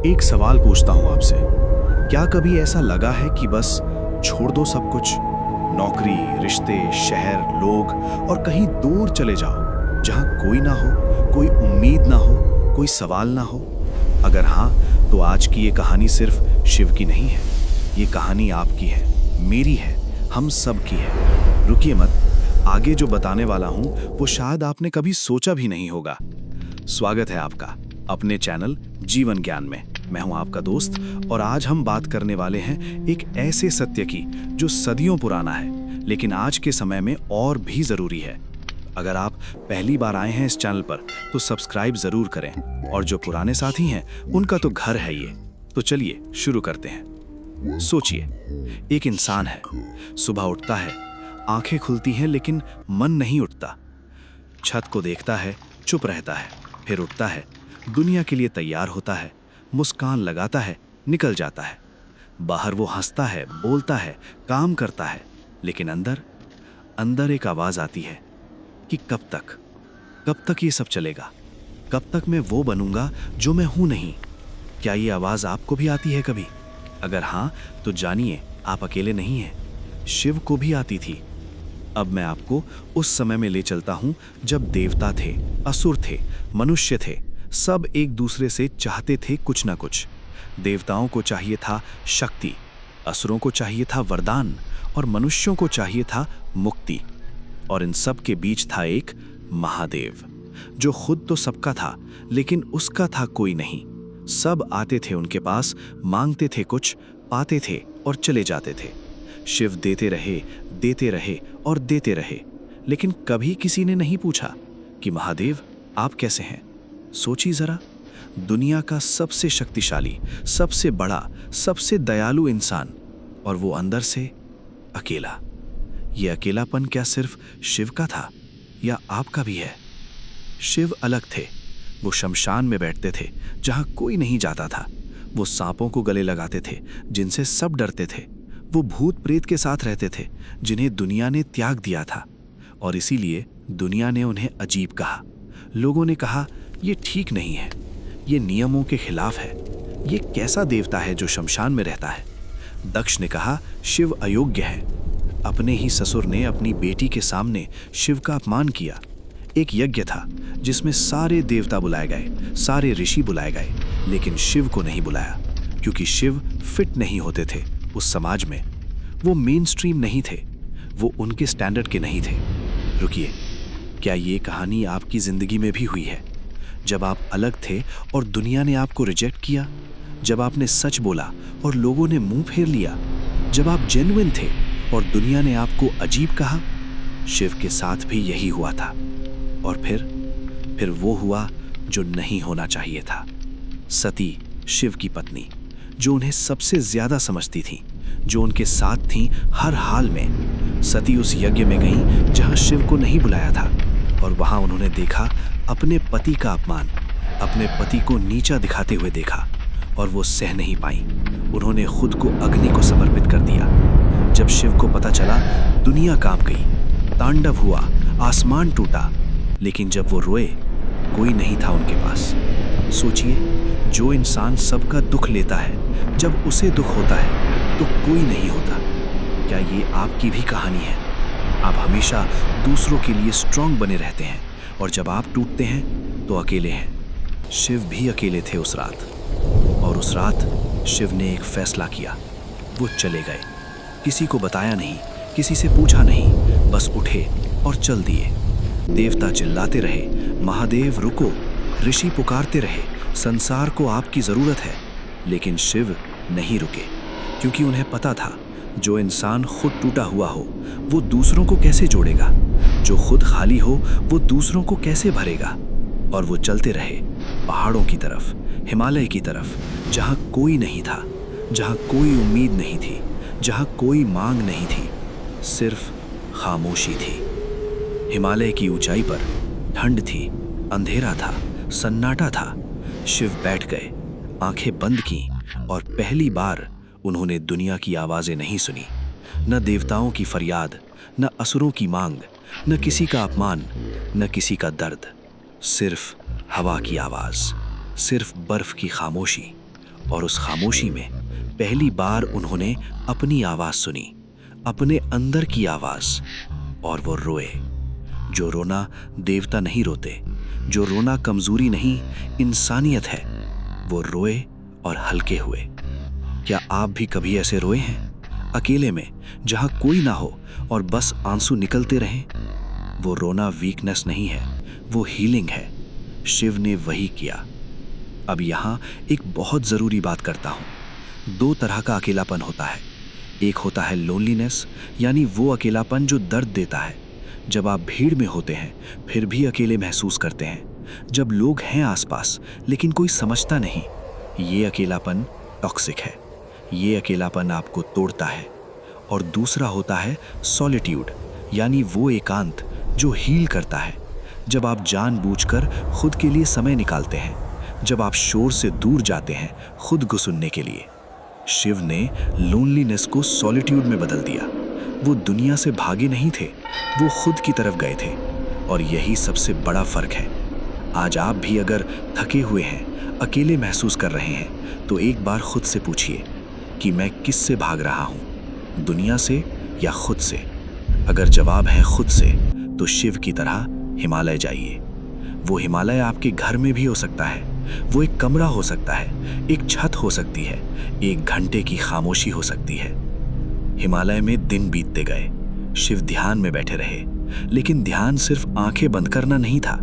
एक सवाल पूछता हूं आपसे। क्या कभी ऐसा लगा है कि बस छोड़ दो सब कुछ, नौकरी, रिश्ते, शहर, लोग, और कहीं दूर चले जाओ जहां कोई ना हो, कोई उम्मीद ना हो, कोई सवाल ना हो? अगर हाँ, तो आज की ये कहानी सिर्फ शिव की नहीं है। ये कहानी आपकी है, मेरी है, हम सब की है। रुकिए मत, आगे जो बताने वाला हूं वो शायद आपने कभी सोचा भी नहीं होगा। स्वागत है आपका अपने चैनल जीवन ज्ञान में। मैं हूं आपका दोस्त, और आज हम बात करने वाले हैं एक ऐसे सत्य की जो सदियों पुराना है, लेकिन आज के समय में और भी जरूरी है। अगर आप पहली बार आए हैं इस चैनल पर तो सब्सक्राइब जरूर करें, और जो पुराने साथी हैं उनका तो घर है ये। तो चलिए शुरू करते हैं। सोचिए, एक इंसान है, सुबह उठता है, आंखें खुलती हैं लेकिन मन नहीं उठता। छत को देखता है, चुप रहता है, फिर उठता है, दुनिया के लिए तैयार होता है, मुस्कान लगाता है, निकल जाता है। बाहर वो हंसता है, बोलता है, काम करता है, लेकिन अंदर अंदर एक आवाज आती है कि कब तक ये सब चलेगा? कब तक मैं वो बनूंगा जो मैं हूं नहीं? क्या ये आवाज आपको भी आती है कभी? अगर हाँ, तो जानिए आप अकेले नहीं हैं। शिव को भी आती थी। अब मैं आपको उस समय में ले चलता हूं जब देवता थे, असुर थे, मनुष्य थे, सब एक दूसरे से चाहते थे कुछ ना कुछ। देवताओं को चाहिए था शक्ति, असुरों को चाहिए था वरदान, और मनुष्यों को चाहिए था मुक्ति। और इन सब के बीच था एक महादेव, जो खुद तो सबका था, लेकिन उसका था कोई नहीं। सब आते थे उनके पास, मांगते थे कुछ, पाते थे और चले जाते थे। शिव देते रहे और देते रहे, लेकिन कभी किसी ने नहीं पूछा कि महादेव आप कैसे हैं? सोचिए जरा, दुनिया का सबसे शक्तिशाली, सबसे बड़ा, सबसे दयालु इंसान, और वो अंदर से अकेला। ये अकेलापन क्या सिर्फ शिव का था या आपका भी है? शिव अलग थे। वो शमशान में बैठते थे जहां कोई नहीं जाता था। वो सांपों को गले लगाते थे जिनसे सब डरते थे। वो भूत प्रेत के साथ रहते थे जिन्हें दुनिया ने त्याग दिया था, और इसीलिए दुनिया ने उन्हें अजीब कहा। लोगों ने कहा ये ठीक नहीं है, ये नियमों के खिलाफ है, ये कैसा देवता है जो शमशान में रहता है? दक्ष ने कहा शिव अयोग्य है। अपने ही ससुर ने अपनी बेटी के सामने शिव का अपमान किया। एक यज्ञ था जिसमें सारे देवता बुलाए गए, सारे ऋषि बुलाए गए, लेकिन शिव को नहीं बुलाया, क्योंकि शिव फिट नहीं होते थे उस समाज में। वो मेन स्ट्रीम नहीं थे, वो उनके स्टैंडर्ड के नहीं थे। रुकिए, क्या ये कहानी आपकी जिंदगी में भी हुई है? जब आप अलग थे और दुनिया ने आपको रिजेक्ट किया, जब आपने सच बोला और लोगों ने मुंह फेर लिया, जब आप जेन्युइन थे और दुनिया ने आपको अजीब कहा। शिव के साथ भी यही हुआ था। और फिर वो हुआ जो नहीं होना चाहिए था। सती, शिव की पत्नी, जो उन्हें सबसे ज्यादा समझती थी, जो उनके साथ थी हर हाल में। सती उस यज्ञ में गई जहां शिव को नहीं बुलाया था, और वहां उन्होंने देखा अपने पति का अपमान, अपने पति को नीचा दिखाते हुए देखा, और वो सह नहीं पाई। उन्होंने खुद को अग्नि को समर्पित कर दिया। जब शिव को पता चला, दुनिया कांप गई, तांडव हुआ, आसमान टूटा, लेकिन जब वो रोए, कोई नहीं था उनके पास। सोचिए, जो इंसान सबका दुख लेता है, जब उसे दुख होता है तो कोई नहीं होता। क्या ये आपकी भी कहानी है? आप हमेशा दूसरों के लिए स्ट्रांग बने रहते हैं, और जब आप टूटते हैं तो अकेले हैं। शिव भी अकेले थे उस रात, और उस रात शिव ने एक फैसला किया। वो चले गए, किसी को बताया नहीं, किसी से पूछा नहीं, बस उठे और चल दिए। देवता चिल्लाते रहे, महादेव रुको, ऋषि पुकारते रहे, संसार को आपकी जरूरत है, लेकिन शिव नहीं रुके, क्योंकि उन्हें पता था जो इंसान खुद टूटा हुआ हो वो दूसरों को कैसे जोड़ेगा, जो खुद खाली हो वो दूसरों को कैसे भरेगा। और वो चलते रहे पहाड़ों की तरफ, हिमालय की तरफ, जहां कोई नहीं था, जहां कोई उम्मीद नहीं थी, जहां कोई मांग नहीं थी, सिर्फ खामोशी थी। हिमालय की ऊंचाई पर ठंड थी, अंधेरा था, सन्नाटा था। शिव बैठ गए, आंखें बंद की, और पहली बार उन्होंने दुनिया की आवाजें नहीं सुनी। न देवताओं की फरियाद, न असुरों की मांग, न किसी का अपमान, न किसी का दर्द। सिर्फ हवा की आवाज, सिर्फ बर्फ की खामोशी, और उस खामोशी में पहली बार उन्होंने अपनी आवाज सुनी, अपने अंदर की आवाज। और वो रोए। जो रोना देवता नहीं रोते, जो रोना कमजोरी नहीं इंसानियत है, वो रोए और हल्के हुए। क्या आप भी कभी ऐसे रोए हैं, अकेले में, जहां कोई ना हो और बस आंसू निकलते रहें? वो रोना वीकनेस नहीं है, वो हीलिंग है। शिव ने वही किया। अब यहां एक बहुत जरूरी बात करता हूं। 2 तरह का अकेलापन होता है। एक होता है लोनलीनेस, यानी वो अकेलापन जो दर्द देता है। जब आप भीड़ में होते हैं फिर भी अकेले महसूस करते हैं, जब लोग हैं आसपास लेकिन कोई समझता नहीं। ये अकेलापन टॉक्सिक है, ये अकेलापन आपको तोड़ता है। और दूसरा होता है सॉलिट्यूड, यानी वो एकांत जो हील करता है। जब आप जानबूझकर खुद के लिए समय निकालते हैं, जब आप शोर से दूर जाते हैं खुद को सुनने के लिए। शिव ने लोनलीनेस को सॉलिट्यूड में बदल दिया। वो दुनिया से भागे नहीं थे, वो खुद की तरफ गए थे। और यही सबसे बड़ा फर्क है। आज आप भी अगर थके हुए हैं, अकेले महसूस कर रहे हैं, तो एक बार खुद से पूछिए कि मैं किससे भाग रहा हूं, दुनिया से या खुद से? अगर जवाब है खुद से, तो शिव की तरह हिमालय जाइए। वो हिमालय आपके घर में भी हो सकता है, वो एक कमरा हो सकता है, एक छत हो सकती है, 1 घंटे की खामोशी हो सकती है। हिमालय में दिन बीतते गए। शिव ध्यान में बैठे रहे, लेकिन ध्यान सिर्फ आंखें बंद करना नहीं था।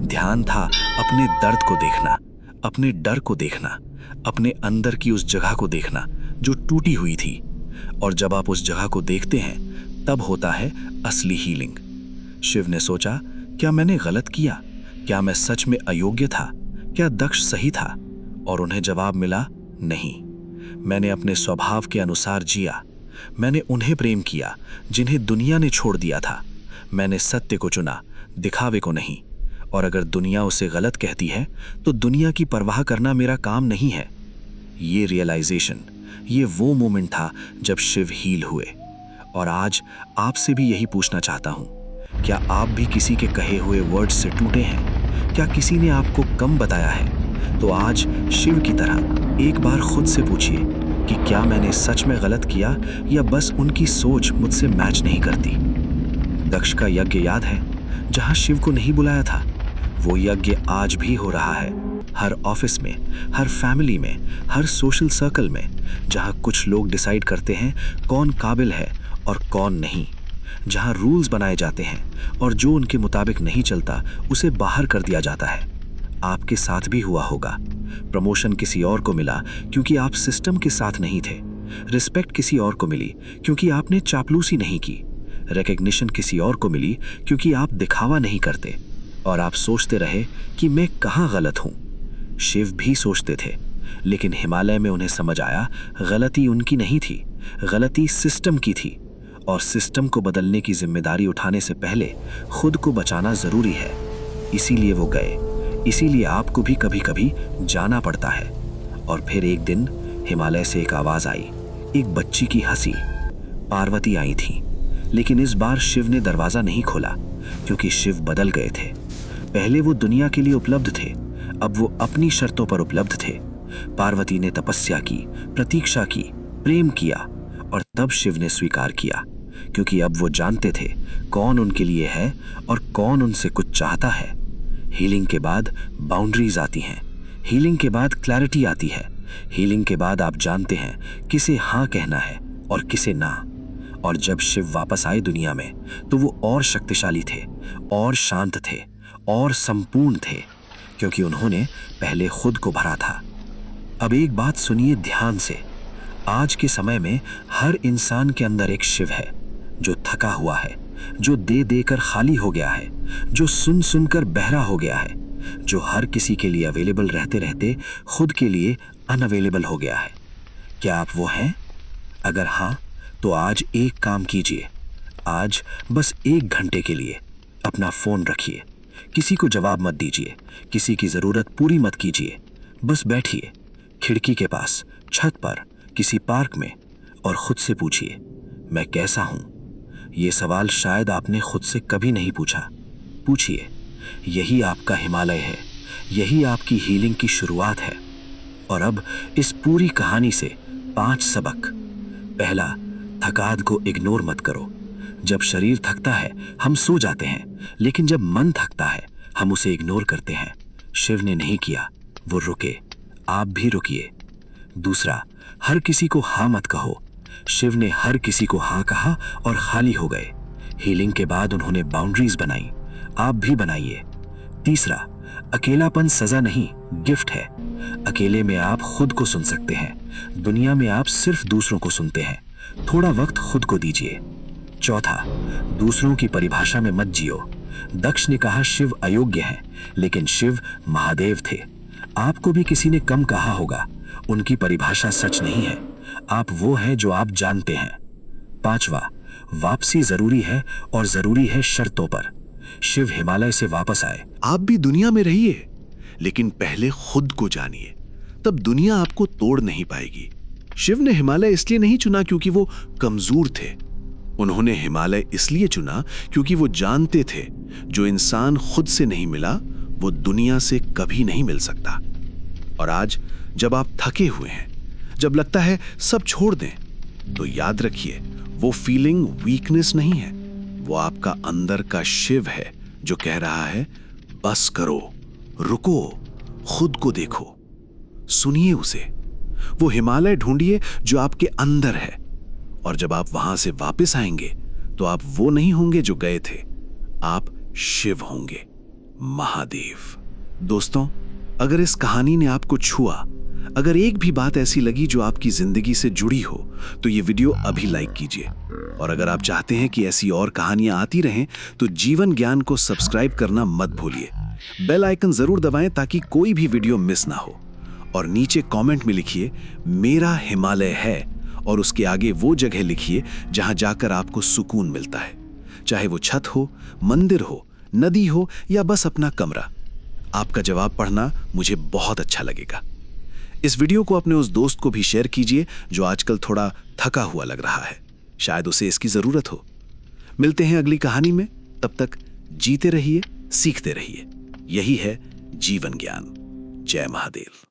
ध्यान था अपने दर्द को देखना, अपने डर को देखना, अपने अंदर की उस जगह को देखना जो टूटी हुई थी। और जब आप उस जगह को देखते हैं, तब होता है असली हीलिंग। शिव ने सोचा, क्या मैंने गलत किया? क्या मैं सच में अयोग्य था? क्या दक्ष सही था? और उन्हें जवाब मिला, नहीं। मैंने अपने स्वभाव के अनुसार जिया। मैंने उन्हें प्रेम किया जिन्हें दुनिया ने छोड़ दिया था। मैंने सत्य को चुना, दिखावे को नहीं। और अगर दुनिया उसे गलत कहती है, तो दुनिया की परवाह करना मेरा काम नहीं है। ये रियलाइजेशन, ये वो मोमेंट था जब शिव हील हुए। और आज आपसे भी यही पूछना चाहता हूं, क्या आप भी किसी के कहे हुए वर्ड्स से टूटे हैं? क्या किसी ने आपको कम बताया है? तो आज शिव की तरह एक बार खुद से पूछिए कि क्या मैंने सच में गलत किया, या बस उनकी सोच मुझसे मैच नहीं करती। दक्ष का यज्ञ याद है, जहां शिव को नहीं बुलाया था? वो यज्ञ आज भी हो रहा है, हर ऑफिस में, हर फैमिली में, हर सोशल सर्कल में, जहां कुछ लोग डिसाइड करते हैं कौन काबिल है और कौन नहीं। जहां रूल्स बनाए जाते हैं और जो उनके मुताबिक नहीं चलता उसे बाहर कर दिया जाता है। आपके साथ भी हुआ होगा। प्रमोशन किसी और को मिला क्योंकि आप सिस्टम के साथ नहीं थे। रिस्पेक्ट किसी और को मिली क्योंकि आपने चापलूसी नहीं की। रिकग्निशन किसी और को मिली क्योंकि आप दिखावा नहीं करते। और आप सोचते रहे कि मैं कहाँ गलत हूँ। शिव भी सोचते थे, लेकिन हिमालय में उन्हें समझ आया, गलती उनकी नहीं थी, गलती सिस्टम की थी। और सिस्टम को बदलने की जिम्मेदारी उठाने से पहले खुद को बचाना जरूरी है। इसीलिए वो गए, इसीलिए आपको भी कभी कभी जाना पड़ता है। और फिर एक दिन हिमालय से एक आवाज आई, एक बच्ची की हंसी। पार्वती आई थी, लेकिन इस बार शिव ने दरवाजा नहीं खोला, क्योंकि शिव बदल गए थे। पहले वो दुनिया के लिए उपलब्ध थे, अब वो अपनी शर्तों पर उपलब्ध थे। पार्वती ने तपस्या की, प्रतीक्षा की, प्रेम किया, और तब शिव ने स्वीकार किया, क्योंकि अब वो जानते थे कौन उनके लिए है और कौन उनसे कुछ चाहता है। हीलिंग के बाद बाउंड्रीज आती हैं, हीलिंग के बाद क्लैरिटी आती है, हीलिंग के बाद आप जानते हैं किसे हाँ कहना है और किसे ना। और जब शिव वापस आए दुनिया में, तो वो और शक्तिशाली थे, और शांत थे, और संपूर्ण थे, क्योंकि उन्होंने पहले खुद को भरा था। अब एक बात सुनिए ध्यान से। आज के समय में हर इंसान के अंदर एक शिव है, जो थका हुआ है, जो दे देकर खाली हो गया है, जो सुन सुनकर बहरा हो गया है, जो हर किसी के लिए अवेलेबल रहते रहते खुद के लिए अनअवेलेबल हो गया है। क्या आप वो हैं? अगर हाँ, तो आज एक काम कीजिए। आज बस 1 घंटे के लिए अपना फोन रखिए, किसी को जवाब मत दीजिए, किसी की जरूरत पूरी मत कीजिए। बस बैठिए खिड़की के पास, छत पर, किसी पार्क में, और खुद से पूछिए, मैं कैसा हूं? ये सवाल शायद आपने खुद से कभी नहीं पूछा। पूछिए। यही आपका हिमालय है, यही आपकी हीलिंग की शुरुआत है। और अब इस पूरी कहानी से 5 सबक। पहला, थकान को इग्नोर मत करो। जब शरीर थकता है हम सो जाते हैं, लेकिन जब मन थकता है हम उसे इग्नोर करते हैं। शिव ने नहीं किया, वो रुके, आप भी रुकिए। दूसरा, हर किसी को हाँ मत कहो। शिव ने हर किसी को हाँ कहा और खाली हो गए। हीलिंग के बाद उन्होंने बाउंड्रीज बनाई, आप भी बनाइए। तीसरा, अकेलापन सजा नहीं, गिफ्ट है। अकेले में आप खुद को सुन सकते हैं, दुनिया में आप सिर्फ दूसरों को सुनते हैं। थोड़ा वक्त खुद को दीजिए। चौथा, दूसरों की परिभाषा में मत जियो। दक्ष ने कहा शिव अयोग्य हैं, लेकिन शिव महादेव थे। आपको भी किसी ने कम कहा होगा, उनकी परिभाषा सच नहीं है। आप वो हैं जो आप जानते हैं। पांचवा, वापसी जरूरी है और जरूरी है शर्तों पर। शिव हिमालय से वापस आए। आप भी दुनिया में रहिए, लेकिन पहले खुद को जानिए, तब दुनिया आपको तोड़ नहीं पाएगी। शिव ने हिमालय इसलिए नहीं चुना क्योंकि वो कमजोर थे। उन्होंने हिमालय इसलिए चुना क्योंकि वो जानते थे जो इंसान खुद से नहीं मिला वो दुनिया से कभी नहीं मिल सकता। और आज जब आप थके हुए हैं, जब लगता है सब छोड़ दें, तो याद रखिए वो फीलिंग वीकनेस नहीं है, वो आपका अंदर का शिव है जो कह रहा है बस करो, रुको, खुद को देखो, सुनिए उसे। वो हिमालय ढूंढिए जो आपके अंदर है, और जब आप वहां से वापस आएंगे तो आप वो नहीं होंगे जो गए थे, आप शिव होंगे, महादेव। दोस्तों, अगर इस कहानी ने आपको छुआ, अगर एक भी बात ऐसी लगी जो आपकी जिंदगी से जुड़ी हो, तो ये वीडियो अभी लाइक कीजिए। और अगर आप चाहते हैं कि ऐसी और कहानियां आती रहें, तो जीवन ज्ञान को सब्सक्राइब करना मत भूलिए। बेल आइकन जरूर दबाएं ताकि कोई भी वीडियो मिस ना हो। और नीचे कमेंट में लिखिए मेरा हिमालय है, और उसके आगे वो जगह लिखिए जहां जाकर आपको सुकून मिलता है, चाहे वो छत हो, मंदिर हो, नदी हो या बस अपना कमरा। आपका जवाब पढ़ना मुझे बहुत अच्छा लगेगा। इस वीडियो को अपने उस दोस्त को भी शेयर कीजिए जो आजकल थोड़ा थका हुआ लग रहा है, शायद उसे इसकी जरूरत हो। मिलते हैं अगली कहानी में, तब तक जीते रहिए, सीखते रहिए। यही है जीवन ज्ञान। जय महादेव।